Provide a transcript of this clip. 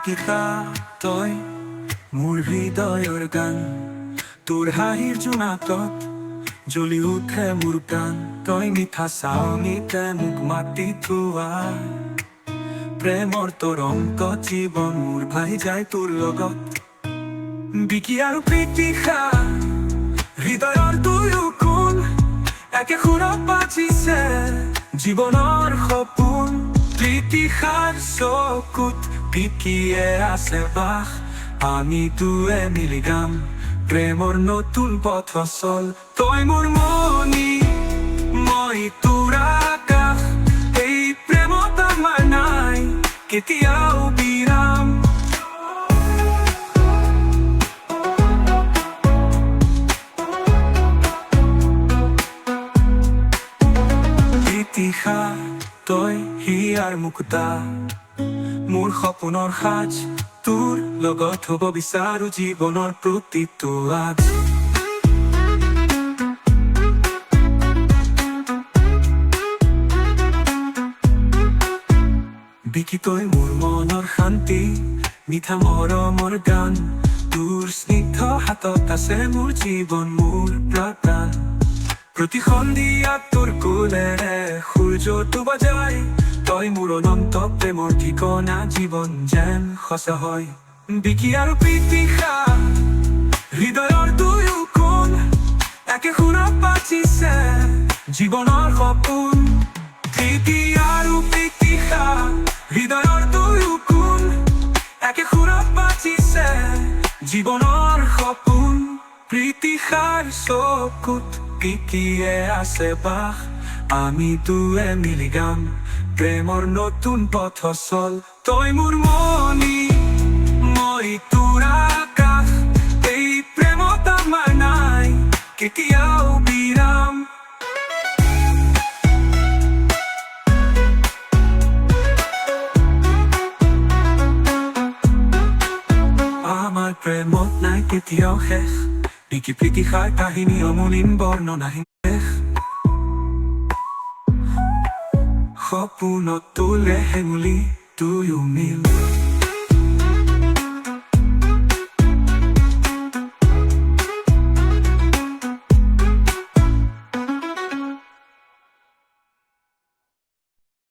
Pritisa, তই মোৰ হৃদয়ৰ গান তোৰ হাঁহিৰ জোনাকত জ্বলি উঠে মোৰ প্ৰাণ তই মিঠা চাউনিতে মোক মাতি থোৱা প্ৰেমৰ তৰংগ জীৱন মোৰ ভাই যায় তোৰ লগত Bicky আৰু Pritisha হৃদয়ৰ দুয়ো কোণ একে সুৰত বাজিছে জীৱনৰ সপোন Pritishaৰ চকুত Bickyয়ে আছে বাস আমি দুয়ে মিলি গাম প্ৰেমৰ নতুন পথ চল তই মোৰ মনি মই তোৰ আকাশ এই প্ৰেমত আমাৰ নাই কেতিয়াও বিৰাম Pritisha তই হিয়াৰ মুকুতা মোৰ সপোনৰ সাজ তোৰ লগত হ'ব বিচাৰো জীৱনৰ প্ৰতিটো আগ Bicky তই মোৰ মনৰ শান্তি মিঠা মৰমৰ গান তোৰ স্নিগ্ধ হাতত আছে মোৰ জীৱন মোৰ প্ৰাণ প্ৰতি সন্ধিয়া তোৰ কোলেৰে সূৰ্যটো বজাই তই মোৰ অনন্ত প্ৰেমৰ ঠিকনা জীৱন যেন সঁচা হয় Bicky আৰু Pritisha হৃদয়ৰ দুয়ো কোণ একে সুৰত বাজিছে জীৱনৰ সপোন Bicky আৰু Pritisha হৃদয়ৰ দুয়ো কোণ একে সুৰত বাজিছে জীৱনৰ সপোন Pritishaৰ চকুত Bickyয়ে আছে বাস আমি দুয়ে মিলি গাম প্ৰেমৰ নতুন পথ চল তই মোৰ মনি মই তোৰ আকাশ এই প্ৰেমত আমাৰ নাই কেতিয়াও বিৰাম আমাৰ প্ৰেমত নাই কেতিয়াও শেষ Bicky Pritishaৰ কাহিনী অমলিন বৰ্ণনাহীন সপোনত তোলে হেঙুলি দুয়ো মিল